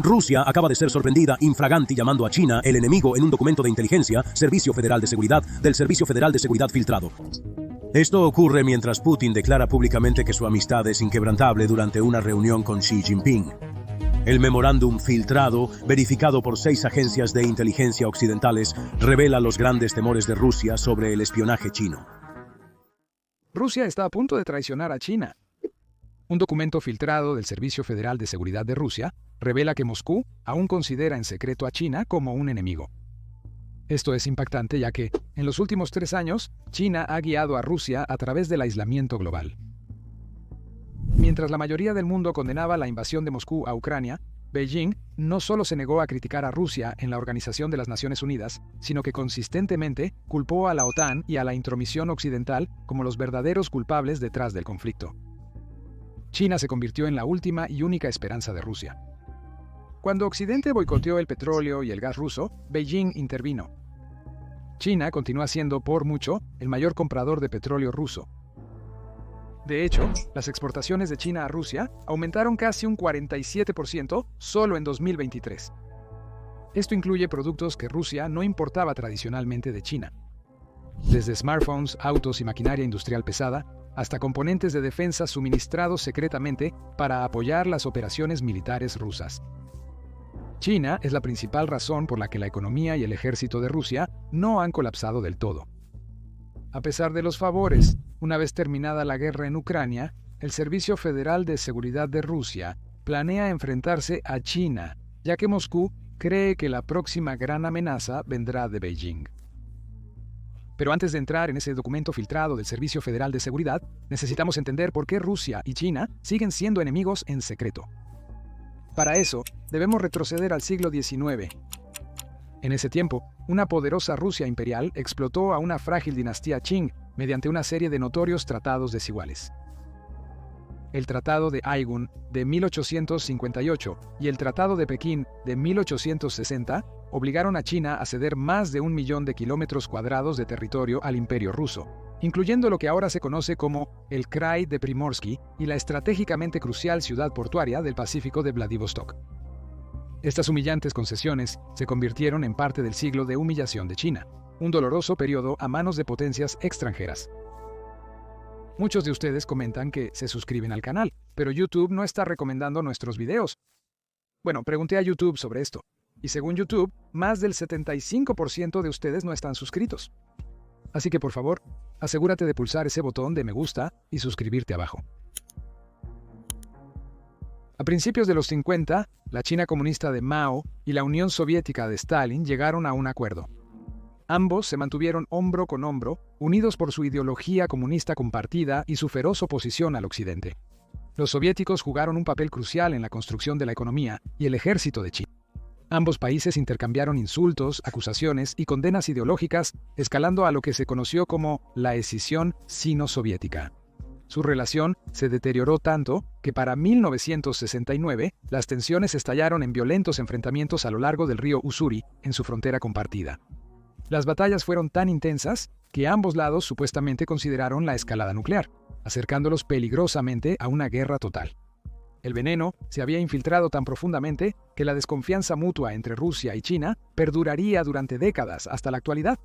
Rusia acaba de ser sorprendida infraganti llamando a China el enemigo en un documento de inteligencia, Servicio Federal de Seguridad, del Servicio Federal de Seguridad filtrado. Esto ocurre mientras Putin declara públicamente que su amistad es inquebrantable durante una reunión con Xi Jinping. El memorándum filtrado, verificado por 6 agencias de inteligencia occidentales, revela los grandes temores de Rusia sobre el espionaje chino. Rusia está a punto de traicionar a China. Un documento filtrado del Servicio Federal de Seguridad de Rusia revela que Moscú aún considera en secreto a China como un enemigo. Esto es impactante ya que, en los últimos 3 años, China ha guiado a Rusia a través del aislamiento global. Mientras la mayoría del mundo condenaba la invasión de Moscú a Ucrania, Beijing no solo se negó a criticar a Rusia en la Organización de las Naciones Unidas, sino que consistentemente culpó a la OTAN y a la intromisión occidental como los verdaderos culpables detrás del conflicto. China se convirtió en la última y única esperanza de Rusia. Cuando Occidente boicoteó el petróleo y el gas ruso, Beijing intervino. China continúa siendo, por mucho, el mayor comprador de petróleo ruso. De hecho, las exportaciones de China a Rusia aumentaron casi un 47% solo en 2023. Esto incluye productos que Rusia no importaba tradicionalmente de China. Desde smartphones, autos y maquinaria industrial pesada, hasta componentes de defensa suministrados secretamente para apoyar las operaciones militares rusas. China es la principal razón por la que la economía y el ejército de Rusia no han colapsado del todo. A pesar de los favores, una vez terminada la guerra en Ucrania, el Servicio Federal de Seguridad de Rusia planea enfrentarse a China, ya que Moscú cree que la próxima gran amenaza vendrá de Beijing. Pero antes de entrar en ese documento filtrado del Servicio Federal de Seguridad, necesitamos entender por qué Rusia y China siguen siendo enemigos en secreto. Para eso, debemos retroceder al siglo XIX. En ese tiempo, una poderosa Rusia imperial explotó a una frágil dinastía Qing mediante una serie de notorios tratados desiguales. El Tratado de Aigun de 1858 y el Tratado de Pekín de 1860 obligaron a China a ceder más de 1 millón de kilómetros cuadrados de territorio al Imperio ruso, incluyendo lo que ahora se conoce como el Krai de Primorsky y la estratégicamente crucial ciudad portuaria del Pacífico de Vladivostok. Estas humillantes concesiones se convirtieron en parte del siglo de humillación de China, un doloroso periodo a manos de potencias extranjeras. Muchos de ustedes comentan que se suscriben al canal, pero YouTube no está recomendando nuestros videos. Bueno, pregunté a YouTube sobre esto, y según YouTube, más del 75% de ustedes no están suscritos. Así que por favor, asegúrate de pulsar ese botón de me gusta y suscribirte abajo. A principios de los 50, la China comunista de Mao y la Unión Soviética de Stalin llegaron a un acuerdo. Ambos se mantuvieron hombro con hombro, unidos por su ideología comunista compartida y su feroz oposición al Occidente. Los soviéticos jugaron un papel crucial en la construcción de la economía y el ejército de China. Ambos países intercambiaron insultos, acusaciones y condenas ideológicas, escalando a lo que se conoció como la escisión sino-soviética. Su relación se deterioró tanto que para 1969 las tensiones estallaron en violentos enfrentamientos a lo largo del río Ussuri, en su frontera compartida. Las batallas fueron tan intensas que ambos lados supuestamente consideraron la escalada nuclear, acercándolos peligrosamente a una guerra total. El veneno se había infiltrado tan profundamente que la desconfianza mutua entre Rusia y China perduraría durante décadas hasta la actualidad.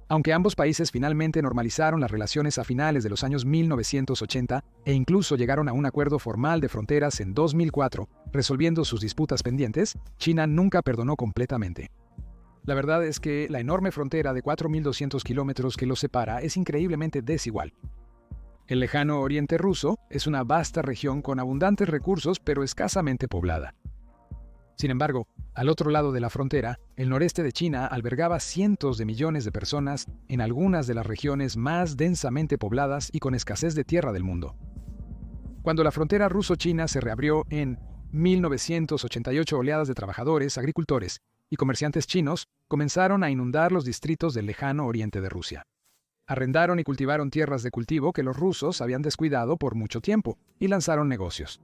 Aunque ambos países finalmente normalizaron las relaciones a finales de los años 1980 e incluso llegaron a un acuerdo formal de fronteras en 2004, resolviendo sus disputas pendientes, China nunca perdonó completamente. La verdad es que la enorme frontera de 4.200 kilómetros que los separa es increíblemente desigual. El lejano oriente ruso es una vasta región con abundantes recursos pero escasamente poblada. Sin embargo, al otro lado de la frontera, el noreste de China albergaba cientos de millones de personas en algunas de las regiones más densamente pobladas y con escasez de tierra del mundo. Cuando la frontera ruso-china se reabrió en 1988, oleadas de trabajadores, agricultores y comerciantes chinos comenzaron a inundar los distritos del lejano oriente de Rusia. Arrendaron y cultivaron tierras de cultivo que los rusos habían descuidado por mucho tiempo y lanzaron negocios.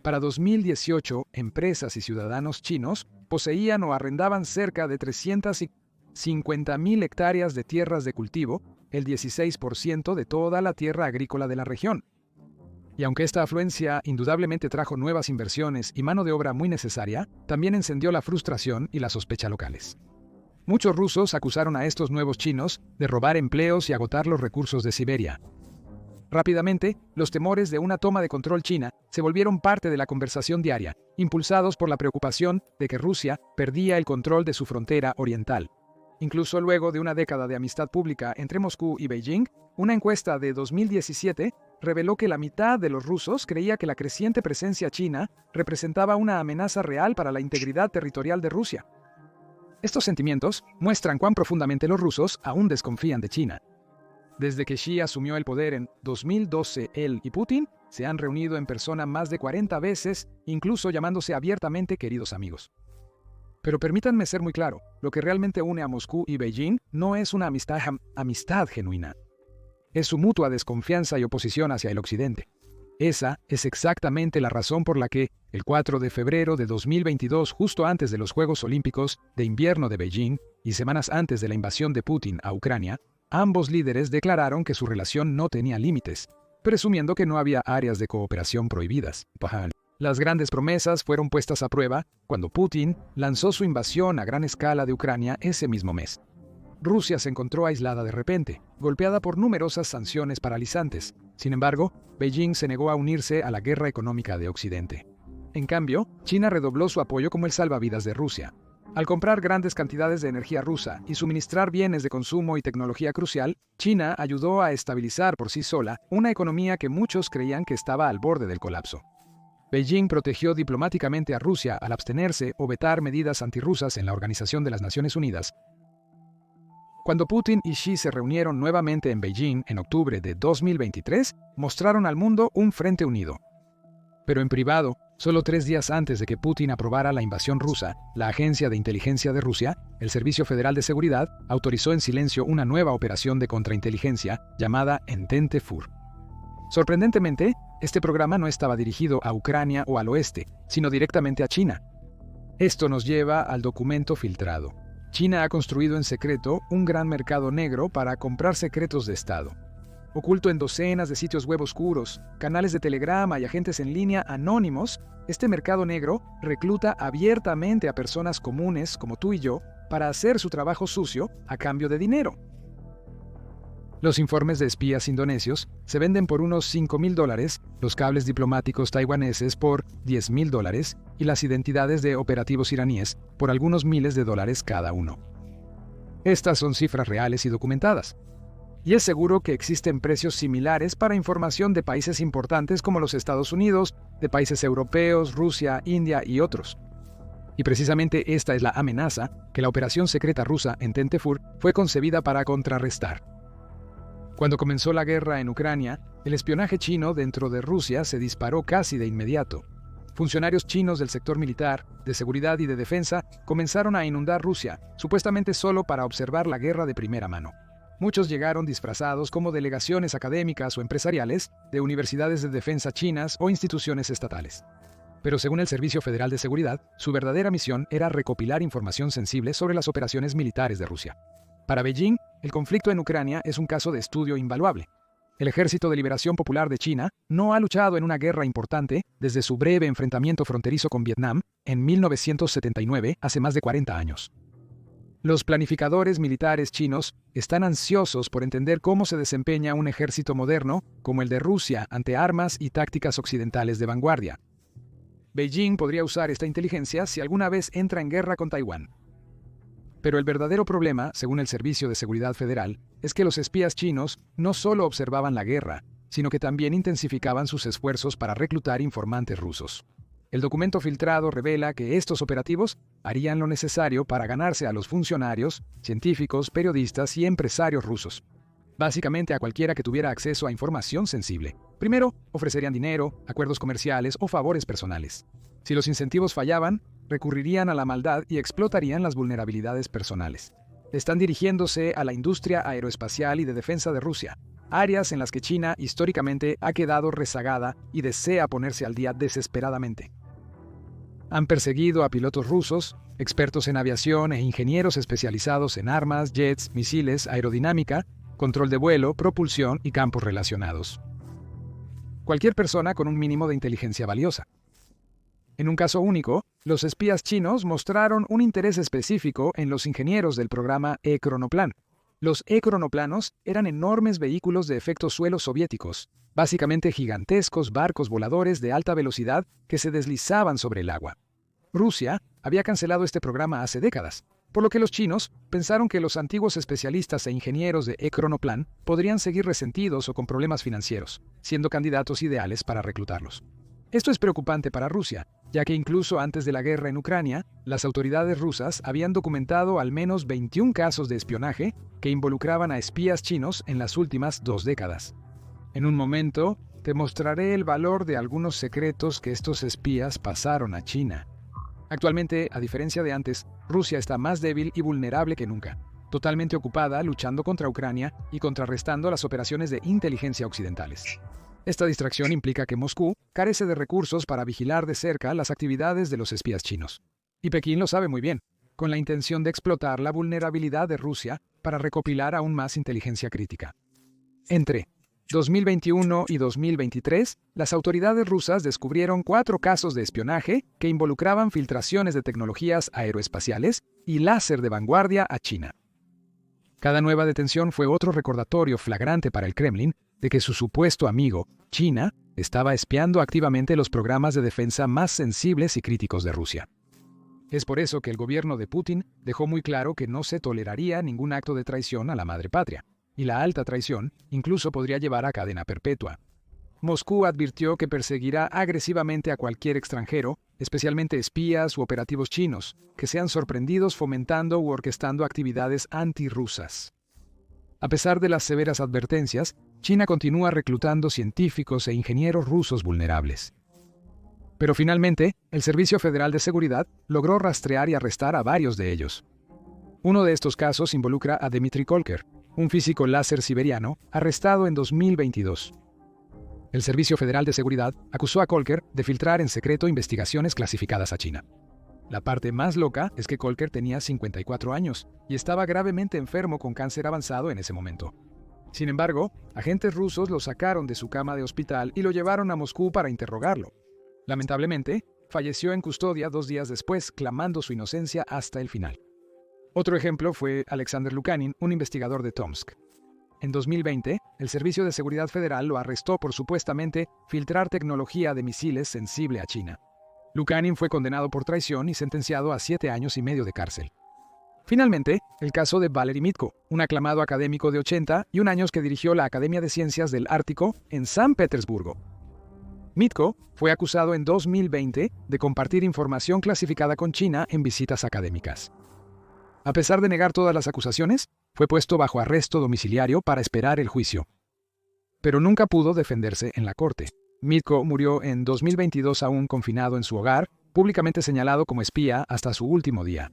Para 2018, empresas y ciudadanos chinos poseían o arrendaban cerca de 350.000 hectáreas de tierras de cultivo, el 16% de toda la tierra agrícola de la región. Y aunque esta afluencia indudablemente trajo nuevas inversiones y mano de obra muy necesaria, también encendió la frustración y la sospecha locales. Muchos rusos acusaron a estos nuevos chinos de robar empleos y agotar los recursos de Siberia. Rápidamente, los temores de una toma de control china se volvieron parte de la conversación diaria, impulsados por la preocupación de que Rusia perdía el control de su frontera oriental. Incluso luego de una década de amistad pública entre Moscú y Beijing, una encuesta de 2017 reveló que la mitad de los rusos creía que la creciente presencia china representaba una amenaza real para la integridad territorial de Rusia. Estos sentimientos muestran cuán profundamente los rusos aún desconfían de China. Desde que Xi asumió el poder en 2012, él y Putin se han reunido en persona más de 40 veces, incluso llamándose abiertamente queridos amigos. Pero permítanme ser muy claro, lo que realmente une a Moscú y Beijing no es una amistad genuina. Es su mutua desconfianza y oposición hacia el Occidente. Esa es exactamente la razón por la que, el 4 de febrero de 2022, justo antes de los Juegos Olímpicos de Invierno de Beijing y semanas antes de la invasión de Putin a Ucrania, ambos líderes declararon que su relación no tenía límites, presumiendo que no había áreas de cooperación prohibidas. Las grandes promesas fueron puestas a prueba cuando Putin lanzó su invasión a gran escala de Ucrania ese mismo mes. Rusia se encontró aislada de repente, golpeada por numerosas sanciones paralizantes. Sin embargo, Beijing se negó a unirse a la guerra económica de Occidente. En cambio, China redobló su apoyo como el salvavidas de Rusia. Al comprar grandes cantidades de energía rusa y suministrar bienes de consumo y tecnología crucial, China ayudó a estabilizar por sí sola una economía que muchos creían que estaba al borde del colapso. Beijing protegió diplomáticamente a Rusia al abstenerse o vetar medidas antirrusas en la Organización de las Naciones Unidas. Cuando Putin y Xi se reunieron nuevamente en Beijing en octubre de 2023, mostraron al mundo un frente unido. Pero en privado, solo 3 días antes de que Putin aprobara la invasión rusa, la Agencia de Inteligencia de Rusia, el Servicio Federal de Seguridad, autorizó en silencio una nueva operación de contrainteligencia llamada Entente FUR. Sorprendentemente, este programa no estaba dirigido a Ucrania o al oeste, sino directamente a China. Esto nos lleva al documento filtrado. China ha construido en secreto un gran mercado negro para comprar secretos de Estado. Oculto en docenas de sitios web oscuros, canales de telegrama y agentes en línea anónimos, este mercado negro recluta abiertamente a personas comunes como tú y yo para hacer su trabajo sucio a cambio de dinero. Los informes de espías indonesios se venden por unos $5,000, los cables diplomáticos taiwaneses por $10,000 y las identidades de operativos iraníes por algunos miles de dólares cada uno. Estas son cifras reales y documentadas. Y es seguro que existen precios similares para información de países importantes como los Estados Unidos, de países europeos, Rusia, India y otros. Y precisamente esta es la amenaza que la operación secreta rusa Entente FUR fue concebida para contrarrestar. Cuando comenzó la guerra en Ucrania, el espionaje chino dentro de Rusia se disparó casi de inmediato. Funcionarios chinos del sector militar, de seguridad y de defensa comenzaron a inundar Rusia, supuestamente solo para observar la guerra de primera mano. Muchos llegaron disfrazados como delegaciones académicas o empresariales de universidades de defensa chinas o instituciones estatales. Pero según el Servicio Federal de Seguridad, su verdadera misión era recopilar información sensible sobre las operaciones militares de Rusia. Para Beijing, el conflicto en Ucrania es un caso de estudio invaluable. El Ejército de Liberación Popular de China no ha luchado en una guerra importante desde su breve enfrentamiento fronterizo con Vietnam en 1979, hace más de 40 años. Los planificadores militares chinos están ansiosos por entender cómo se desempeña un ejército moderno como el de Rusia ante armas y tácticas occidentales de vanguardia. Beijing podría usar esta inteligencia si alguna vez entra en guerra con Taiwán. Pero el verdadero problema, según el Servicio de Seguridad Federal, es que los espías chinos no solo observaban la guerra, sino que también intensificaban sus esfuerzos para reclutar informantes rusos. El documento filtrado revela que estos operativos harían lo necesario para ganarse a los funcionarios, científicos, periodistas y empresarios rusos. Básicamente a cualquiera que tuviera acceso a información sensible. Primero, ofrecerían dinero, acuerdos comerciales o favores personales. Si los incentivos fallaban, recurrirían a la maldad y explotarían las vulnerabilidades personales. Están dirigiéndose a la industria aeroespacial y de defensa de Rusia, áreas en las que China históricamente ha quedado rezagada y desea ponerse al día desesperadamente. Han perseguido a pilotos rusos, expertos en aviación e ingenieros especializados en armas, jets, misiles, aerodinámica, control de vuelo, propulsión y campos relacionados. cualquier persona con un mínimo de inteligencia valiosa. En un caso único, los espías chinos mostraron un interés específico en los ingenieros del programa E-Cronoplan. Los E-Cronoplanos eran enormes vehículos de efecto suelo soviéticos, básicamente gigantescos barcos voladores de alta velocidad que se deslizaban sobre el agua. Rusia había cancelado este programa hace décadas, por lo que los chinos pensaron que los antiguos especialistas e ingenieros de E-Cronoplan podrían seguir resentidos o con problemas financieros, siendo candidatos ideales para reclutarlos. Esto es preocupante para Rusia, ya que incluso antes de la guerra en Ucrania, las autoridades rusas habían documentado al menos 21 casos de espionaje que involucraban a espías chinos en las últimas 2 décadas. En un momento, te mostraré el valor de algunos secretos que estos espías pasaron a China. Actualmente, a diferencia de antes, Rusia está más débil y vulnerable que nunca, totalmente ocupada luchando contra Ucrania y contrarrestando las operaciones de inteligencia occidentales. Esta distracción implica que Moscú carece de recursos para vigilar de cerca las actividades de los espías chinos. Y Pekín lo sabe muy bien, con la intención de explotar la vulnerabilidad de Rusia para recopilar aún más inteligencia crítica. Entre 2021 y 2023, las autoridades rusas descubrieron 4 casos de espionaje que involucraban filtraciones de tecnologías aeroespaciales y láser de vanguardia a China. Cada nueva detención fue otro recordatorio flagrante para el Kremlin de que su supuesto amigo, China, estaba espiando activamente los programas de defensa más sensibles y críticos de Rusia. Es por eso que el gobierno de Putin dejó muy claro que no se toleraría ningún acto de traición a la madre patria, y la alta traición incluso podría llevar a cadena perpetua. Moscú advirtió que perseguirá agresivamente a cualquier extranjero, especialmente espías u operativos chinos, que sean sorprendidos fomentando u orquestando actividades antirrusas. A pesar de las severas advertencias, China continúa reclutando científicos e ingenieros rusos vulnerables. Pero finalmente, el Servicio Federal de Seguridad logró rastrear y arrestar a varios de ellos. Uno de estos casos involucra a Dmitry Kolker, un físico láser siberiano, arrestado en 2022. El Servicio Federal de Seguridad acusó a Kolker de filtrar en secreto investigaciones clasificadas a China. La parte más loca es que Kolker tenía 54 años y estaba gravemente enfermo con cáncer avanzado en ese momento. Sin embargo, agentes rusos lo sacaron de su cama de hospital y lo llevaron a Moscú para interrogarlo. Lamentablemente, falleció en custodia 2 días después, clamando su inocencia hasta el final. Otro ejemplo fue Alexander Lukanin, un investigador de Tomsk. En 2020, el Servicio de Seguridad Federal lo arrestó por supuestamente filtrar tecnología de misiles sensible a China. Lukanin fue condenado por traición y sentenciado a 7 años y medio de cárcel. Finalmente, el caso de Valery Mitko, un aclamado académico de 81 años que dirigió la Academia de Ciencias del Ártico en San Petersburgo. Mitko fue acusado en 2020 de compartir información clasificada con China en visitas académicas. A pesar de negar todas las acusaciones, fue puesto bajo arresto domiciliario para esperar el juicio. Pero nunca pudo defenderse en la corte. Mitko murió en 2022 aún confinado en su hogar, públicamente señalado como espía hasta su último día.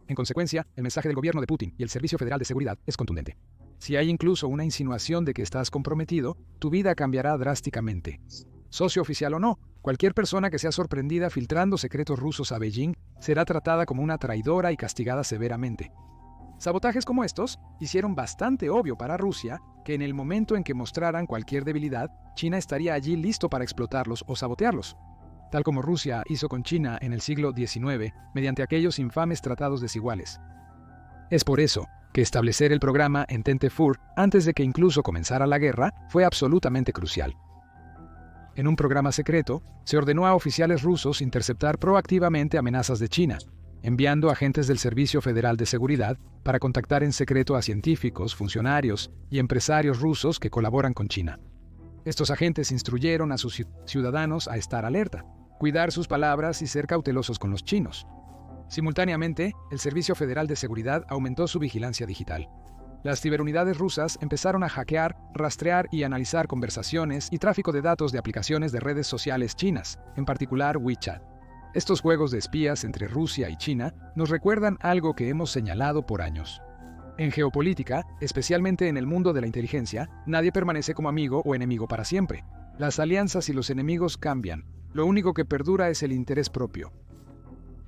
En consecuencia, el mensaje del gobierno de Putin y el Servicio Federal de Seguridad es contundente. Si hay incluso una insinuación de que estás comprometido, tu vida cambiará drásticamente. Socio oficial o no, cualquier persona que sea sorprendida filtrando secretos rusos a Beijing será tratada como una traidora y castigada severamente. Sabotajes como estos hicieron bastante obvio para Rusia que en el momento en que mostraran cualquier debilidad, China estaría allí listo para explotarlos o sabotearlos, tal como Rusia hizo con China en el siglo XIX mediante aquellos infames tratados desiguales. Es por eso que establecer el programa Entente Fur antes de que incluso comenzara la guerra fue absolutamente crucial. En un programa secreto, se ordenó a oficiales rusos interceptar proactivamente amenazas de China, enviando agentes del Servicio Federal de Seguridad para contactar en secreto a científicos, funcionarios y empresarios rusos que colaboran con China. Estos agentes instruyeron a sus ciudadanos a estar alerta, cuidar sus palabras y ser cautelosos con los chinos. Simultáneamente, el Servicio Federal de Seguridad aumentó su vigilancia digital. Las ciberunidades rusas empezaron a hackear, rastrear y analizar conversaciones y tráfico de datos de aplicaciones de redes sociales chinas, en particular WeChat. Estos juegos de espías entre Rusia y China nos recuerdan algo que hemos señalado por años. En geopolítica, especialmente en el mundo de la inteligencia, nadie permanece como amigo o enemigo para siempre. Las alianzas y los enemigos cambian. Lo único que perdura es el interés propio.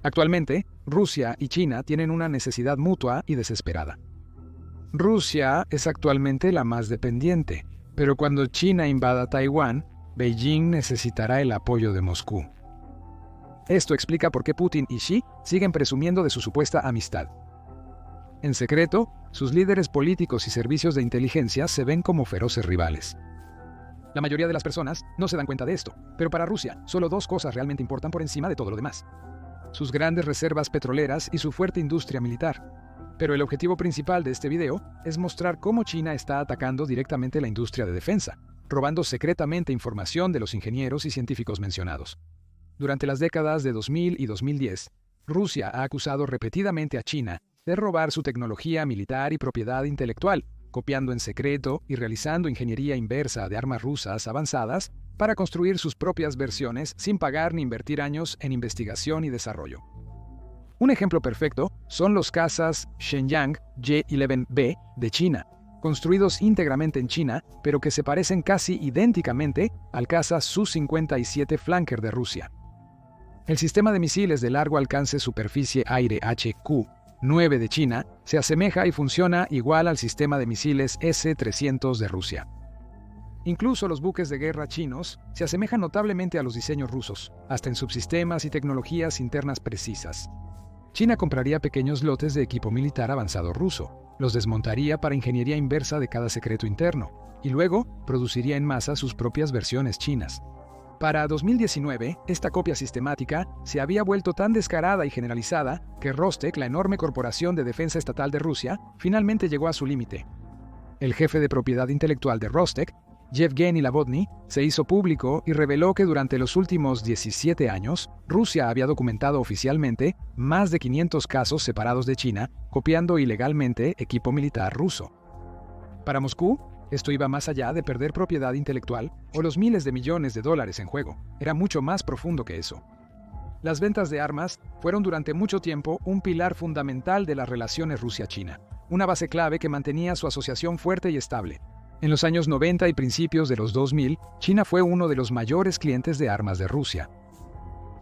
Actualmente, Rusia y China tienen una necesidad mutua y desesperada. Rusia es actualmente la más dependiente, pero cuando China invada Taiwán, Beijing necesitará el apoyo de Moscú. Esto explica por qué Putin y Xi siguen presumiendo de su supuesta amistad. En secreto, sus líderes políticos y servicios de inteligencia se ven como feroces rivales. La mayoría de las personas no se dan cuenta de esto, pero para Rusia, solo dos cosas realmente importan por encima de todo lo demás: sus grandes reservas petroleras y su fuerte industria militar. Pero el objetivo principal de este video es mostrar cómo China está atacando directamente la industria de defensa, robando secretamente información de los ingenieros y científicos mencionados. Durante las décadas de 2000 y 2010, Rusia ha acusado repetidamente a China de robar su tecnología militar y propiedad intelectual, copiando en secreto y realizando ingeniería inversa de armas rusas avanzadas para construir sus propias versiones sin pagar ni invertir años en investigación y desarrollo. Un ejemplo perfecto son los cazas Shenyang Y-11B de China, construidos íntegramente en China, pero que se parecen casi idénticamente al caza Su-57 Flanker de Rusia. El sistema de misiles de largo alcance superficie-aire HQ-9 de China se asemeja y funciona igual al sistema de misiles S-300 de Rusia. Incluso los buques de guerra chinos se asemejan notablemente a los diseños rusos, hasta en subsistemas y tecnologías internas precisas. China compraría pequeños lotes de equipo militar avanzado ruso, los desmontaría para ingeniería inversa de cada secreto interno, y luego produciría en masa sus propias versiones chinas. Para 2019, esta copia sistemática se había vuelto tan descarada y generalizada que Rostec, la enorme corporación de defensa estatal de Rusia, finalmente llegó a su límite. El jefe de propiedad intelectual de Rostec, Yevgeny Lavodny, se hizo público y reveló que durante los últimos 17 años, Rusia había documentado oficialmente más de 500 casos separados de China, copiando ilegalmente equipo militar ruso. Para Moscú, esto iba más allá de perder propiedad intelectual o los miles de millones de dólares en juego. Era mucho más profundo que eso. Las ventas de armas fueron durante mucho tiempo un pilar fundamental de las relaciones Rusia-China, una base clave que mantenía su asociación fuerte y estable. En los años 90 y principios de los 2000, China fue uno de los mayores clientes de armas de Rusia.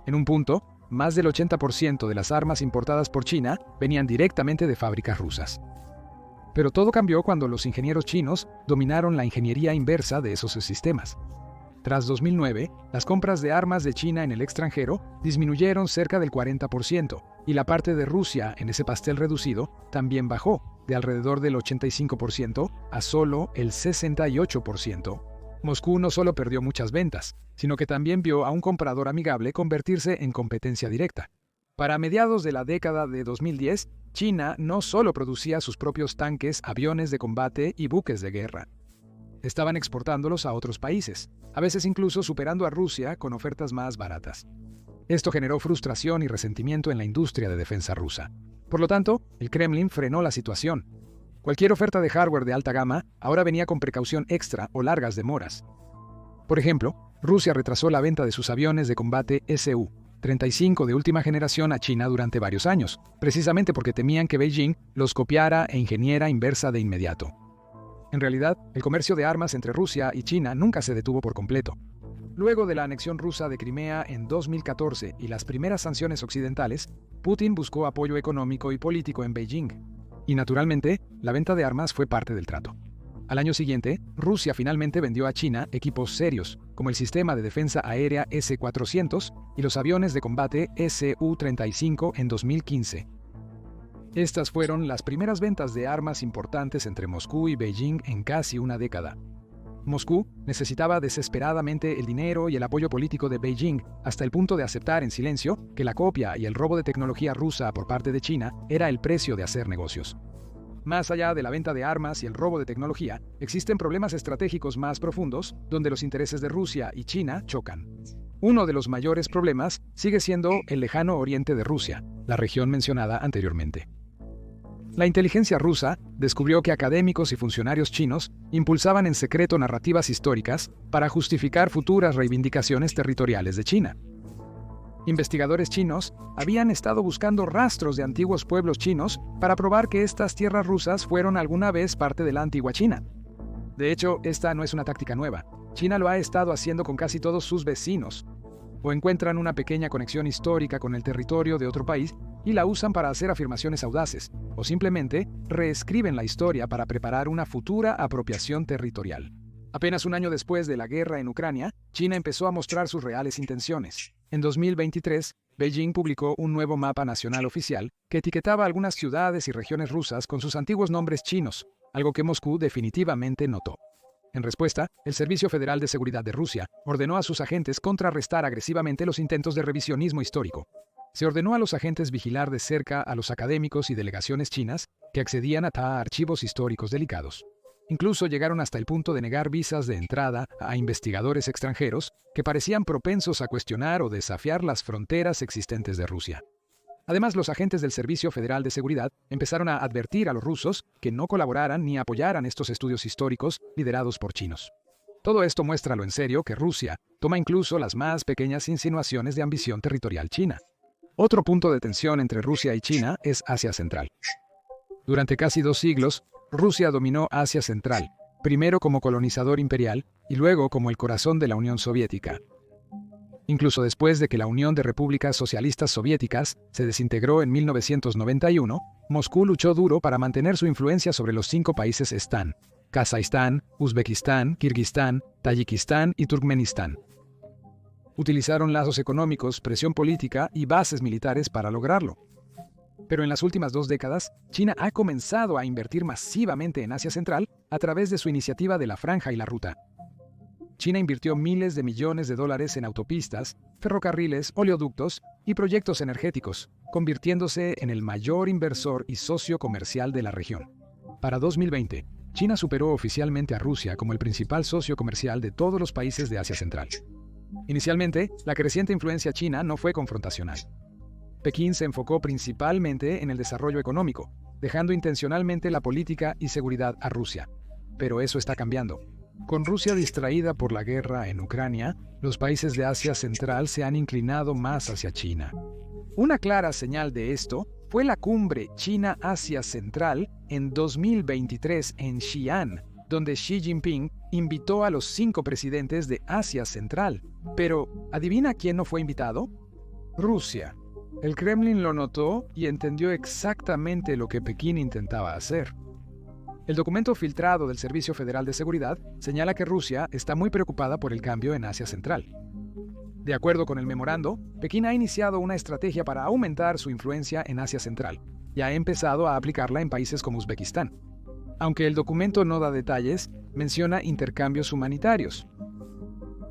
En un punto, más del 80% de las armas importadas por China venían directamente de fábricas rusas. Pero todo cambió cuando los ingenieros chinos dominaron la ingeniería inversa de esos sistemas. Tras 2009, las compras de armas de China en el extranjero disminuyeron cerca del 40%, y la parte de Rusia en ese pastel reducido también bajó, de alrededor del 85% a solo el 68%. Moscú no solo perdió muchas ventas, sino que también vio a un comprador amigable convertirse en competencia directa. Para mediados de la década de 2010, China no solo producía sus propios tanques, aviones de combate y buques de guerra. Estaban exportándolos a otros países, a veces incluso superando a Rusia con ofertas más baratas. Esto generó frustración y resentimiento en la industria de defensa rusa. Por lo tanto, el Kremlin frenó la situación. Cualquier oferta de hardware de alta gama ahora venía con precaución extra o largas demoras. Por ejemplo, Rusia retrasó la venta de sus aviones de combate Su-35 de última generación a China durante varios años, precisamente porque temían que Beijing los copiara e ingeniera inversa de inmediato. En realidad, el comercio de armas entre Rusia y China nunca se detuvo por completo. Luego de la anexión rusa de Crimea en 2014 y las primeras sanciones occidentales, Putin buscó apoyo económico y político en Beijing. Y naturalmente, la venta de armas fue parte del trato. Al año siguiente, Rusia finalmente vendió a China equipos serios, como el sistema de defensa aérea S-400 y los aviones de combate Su-35 en 2015. Estas fueron las primeras ventas de armas importantes entre Moscú y Beijing en casi una década. Moscú necesitaba desesperadamente el dinero y el apoyo político de Beijing, hasta el punto de aceptar en silencio que la copia y el robo de tecnología rusa por parte de China era el precio de hacer negocios. Más allá de la venta de armas y el robo de tecnología, existen problemas estratégicos más profundos donde los intereses de Rusia y China chocan. Uno de los mayores problemas sigue siendo el lejano oriente de Rusia, la región mencionada anteriormente. La inteligencia rusa descubrió que académicos y funcionarios chinos impulsaban en secreto narrativas históricas para justificar futuras reivindicaciones territoriales de China. Investigadores chinos habían estado buscando rastros de antiguos pueblos chinos para probar que estas tierras rusas fueron alguna vez parte de la antigua China. De hecho, esta no es una táctica nueva. China lo ha estado haciendo con casi todos sus vecinos. O encuentran una pequeña conexión histórica con el territorio de otro país y la usan para hacer afirmaciones audaces, o simplemente reescriben la historia para preparar una futura apropiación territorial. Apenas un año después de la guerra en Ucrania, China empezó a mostrar sus reales intenciones. En 2023, Beijing publicó un nuevo mapa nacional oficial que etiquetaba algunas ciudades y regiones rusas con sus antiguos nombres chinos, algo que Moscú definitivamente notó. En respuesta, el Servicio Federal de Seguridad de Rusia ordenó a sus agentes contrarrestar agresivamente los intentos de revisionismo histórico. Se ordenó a los agentes vigilar de cerca a los académicos y delegaciones chinas que accedían a archivos históricos delicados. Incluso llegaron hasta el punto de negar visas de entrada a investigadores extranjeros que parecían propensos a cuestionar o desafiar las fronteras existentes de Rusia. Además, los agentes del Servicio Federal de Seguridad empezaron a advertir a los rusos que no colaboraran ni apoyaran estos estudios históricos liderados por chinos. Todo esto muestra lo en serio que Rusia toma incluso las más pequeñas insinuaciones de ambición territorial china. Otro punto de tensión entre Rusia y China es Asia Central. Durante casi 2 siglos, Rusia dominó Asia Central, primero como colonizador imperial y luego como el corazón de la Unión Soviética. Incluso después de que la Unión de Repúblicas Socialistas Soviéticas se desintegró en 1991, Moscú luchó duro para mantener su influencia sobre los 5 países Stán: Kazajistán, Uzbekistán, Kirguistán, Tayikistán y Turkmenistán. Utilizaron lazos económicos, presión política y bases militares para lograrlo. Pero en las últimas 2 décadas, China ha comenzado a invertir masivamente en Asia Central a través de su iniciativa de la Franja y la Ruta. China invirtió miles de millones de dólares en autopistas, ferrocarriles, oleoductos y proyectos energéticos, convirtiéndose en el mayor inversor y socio comercial de la región. Para 2020, China superó oficialmente a Rusia como el principal socio comercial de todos los países de Asia Central. Inicialmente, la creciente influencia china no fue confrontacional. Pekín se enfocó principalmente en el desarrollo económico, dejando intencionalmente la política y seguridad a Rusia. Pero eso está cambiando. Con Rusia distraída por la guerra en Ucrania, los países de Asia Central se han inclinado más hacia China. Una clara señal de esto fue la cumbre China-Asia Central en 2023 en Xi'an, donde Xi Jinping invitó a los 5 presidentes de Asia Central. Pero, ¿adivina quién no fue invitado? Rusia. El Kremlin lo notó y entendió exactamente lo que Pekín intentaba hacer. El documento filtrado del Servicio Federal de Seguridad señala que Rusia está muy preocupada por el cambio en Asia Central. De acuerdo con el memorando, Pekín ha iniciado una estrategia para aumentar su influencia en Asia Central y ha empezado a aplicarla en países como Uzbekistán. Aunque el documento no da detalles, menciona intercambios humanitarios.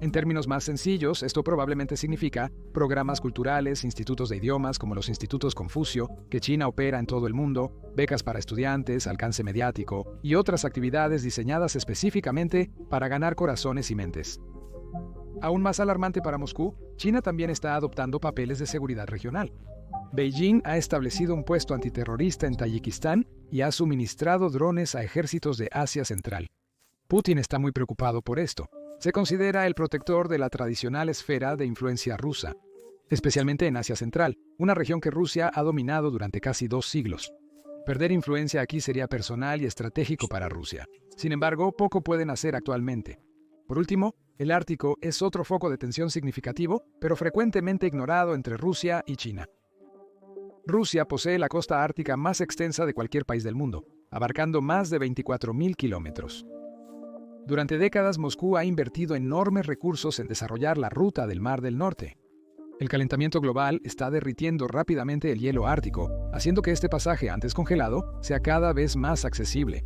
En términos más sencillos, esto probablemente significa programas culturales, institutos de idiomas como los institutos Confucio, que China opera en todo el mundo, becas para estudiantes, alcance mediático y otras actividades diseñadas específicamente para ganar corazones y mentes. Aún más alarmante para Moscú, China también está adoptando papeles de seguridad regional. Beijing ha establecido un puesto antiterrorista en Tayikistán y ha suministrado drones a ejércitos de Asia Central. Putin está muy preocupado por esto. Se considera el protector de la tradicional esfera de influencia rusa, especialmente en Asia Central, una región que Rusia ha dominado durante casi 2 siglos. Perder influencia aquí sería personal y estratégico para Rusia. Sin embargo, poco pueden hacer actualmente. Por último, el Ártico es otro foco de tensión significativo, pero frecuentemente ignorado entre Rusia y China. Rusia posee la costa ártica más extensa de cualquier país del mundo, abarcando más de 24.000 kilómetros. Durante décadas, Moscú ha invertido enormes recursos en desarrollar la ruta del Mar del Norte. El calentamiento global está derritiendo rápidamente el hielo ártico, haciendo que este pasaje antes congelado sea cada vez más accesible.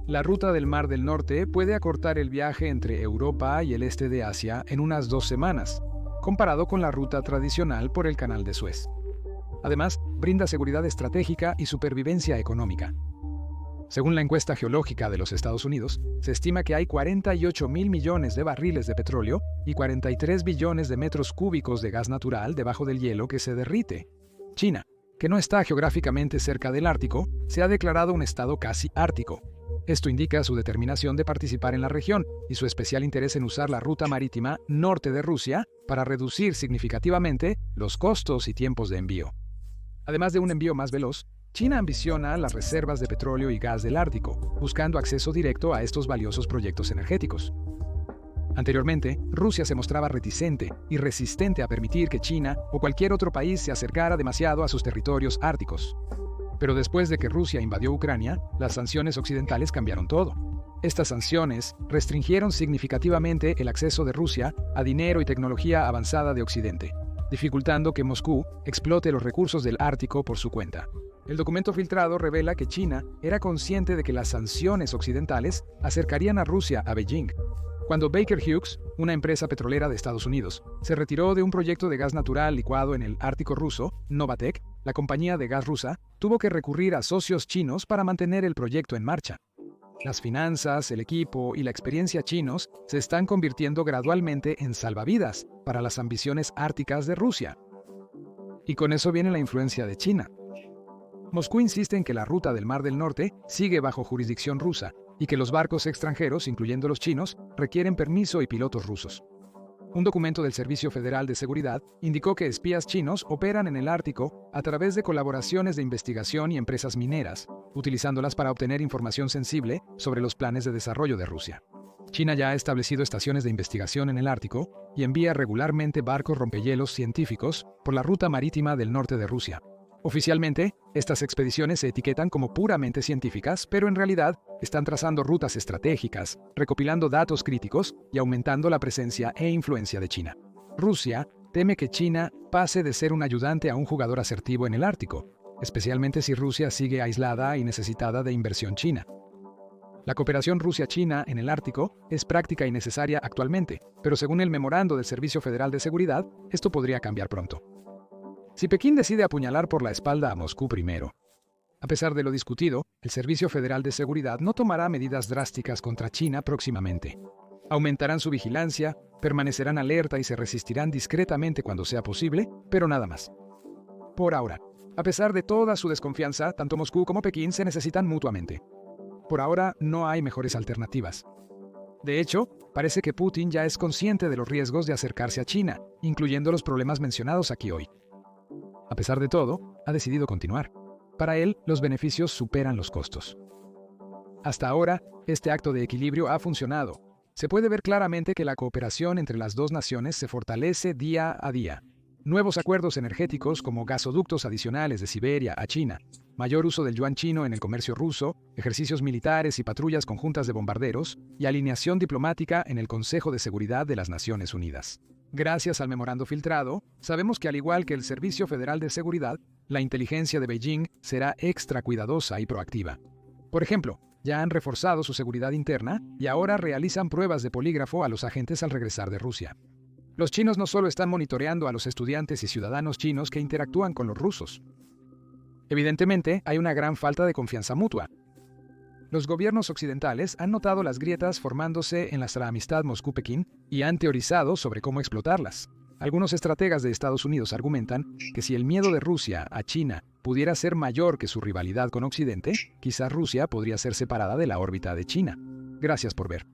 La ruta del Mar del Norte puede acortar el viaje entre Europa y el este de Asia en unas 2 semanas, comparado con la ruta tradicional por el Canal de Suez. Además, brinda seguridad estratégica y supervivencia económica. Según la encuesta geológica de los Estados Unidos, se estima que hay 48.000 millones de barriles de petróleo y 43 billones de metros cúbicos de gas natural debajo del hielo que se derrite. China, que no está geográficamente cerca del Ártico, se ha declarado un estado casi ártico. Esto indica su determinación de participar en la región y su especial interés en usar la ruta marítima norte de Rusia para reducir significativamente los costos y tiempos de envío. Además de un envío más veloz, China ambiciona las reservas de petróleo y gas del Ártico, buscando acceso directo a estos valiosos proyectos energéticos. Anteriormente, Rusia se mostraba reticente y resistente a permitir que China o cualquier otro país se acercara demasiado a sus territorios árticos. Pero después de que Rusia invadió Ucrania, las sanciones occidentales cambiaron todo. Estas sanciones restringieron significativamente el acceso de Rusia a dinero y tecnología avanzada de Occidente, dificultando que Moscú explote los recursos del Ártico por su cuenta. El documento filtrado revela que China era consciente de que las sanciones occidentales acercarían a Rusia a Beijing. Cuando Baker Hughes, una empresa petrolera de Estados Unidos, se retiró de un proyecto de gas natural licuado en el Ártico ruso, Novatek, la compañía de gas rusa, tuvo que recurrir a socios chinos para mantener el proyecto en marcha. Las finanzas, el equipo y la experiencia chinos se están convirtiendo gradualmente en salvavidas para las ambiciones árticas de Rusia. Y con eso viene la influencia de China. Moscú insiste en que la ruta del Mar del Norte sigue bajo jurisdicción rusa y que los barcos extranjeros, incluyendo los chinos, requieren permiso y pilotos rusos. Un documento del Servicio Federal de Seguridad indicó que espías chinos operan en el Ártico a través de colaboraciones de investigación y empresas mineras, utilizándolas para obtener información sensible sobre los planes de desarrollo de Rusia. China ya ha establecido estaciones de investigación en el Ártico y envía regularmente barcos rompehielos científicos por la ruta marítima del norte de Rusia. Oficialmente, estas expediciones se etiquetan como puramente científicas, pero en realidad están trazando rutas estratégicas, recopilando datos críticos y aumentando la presencia e influencia de China. Rusia teme que China pase de ser un ayudante a un jugador asertivo en el Ártico, especialmente si Rusia sigue aislada y necesitada de inversión china. La cooperación Rusia-China en el Ártico es práctica y necesaria actualmente, pero según el memorando del Servicio Federal de Seguridad, esto podría cambiar pronto. Si Pekín decide apuñalar por la espalda a Moscú primero. A pesar de lo discutido, el Servicio Federal de Seguridad no tomará medidas drásticas contra China próximamente. Aumentarán su vigilancia, permanecerán alerta y se resistirán discretamente cuando sea posible, pero nada más. Por ahora, a pesar de toda su desconfianza, tanto Moscú como Pekín se necesitan mutuamente. Por ahora no hay mejores alternativas. De hecho, parece que Putin ya es consciente de los riesgos de acercarse a China, incluyendo los problemas mencionados aquí hoy. A pesar de todo, ha decidido continuar. Para él, los beneficios superan los costos. Hasta ahora, este acto de equilibrio ha funcionado. Se puede ver claramente que la cooperación entre las dos naciones se fortalece día a día. Nuevos acuerdos energéticos como gasoductos adicionales de Siberia a China, mayor uso del yuan chino en el comercio ruso, ejercicios militares y patrullas conjuntas de bombarderos, y alineación diplomática en el Consejo de Seguridad de las Naciones Unidas. Gracias al memorando filtrado, sabemos que al igual que el Servicio Federal de Seguridad, la inteligencia de Beijing será extra cuidadosa y proactiva. Por ejemplo, ya han reforzado su seguridad interna y ahora realizan pruebas de polígrafo a los agentes al regresar de Rusia. Los chinos no solo están monitoreando a los estudiantes y ciudadanos chinos que interactúan con los rusos. Evidentemente, hay una gran falta de confianza mutua. Los gobiernos occidentales han notado las grietas formándose en la amistad Moscú-Pekín y han teorizado sobre cómo explotarlas. Algunos estrategas de Estados Unidos argumentan que si el miedo de Rusia a China pudiera ser mayor que su rivalidad con Occidente, quizás Rusia podría ser separada de la órbita de China. Gracias por ver.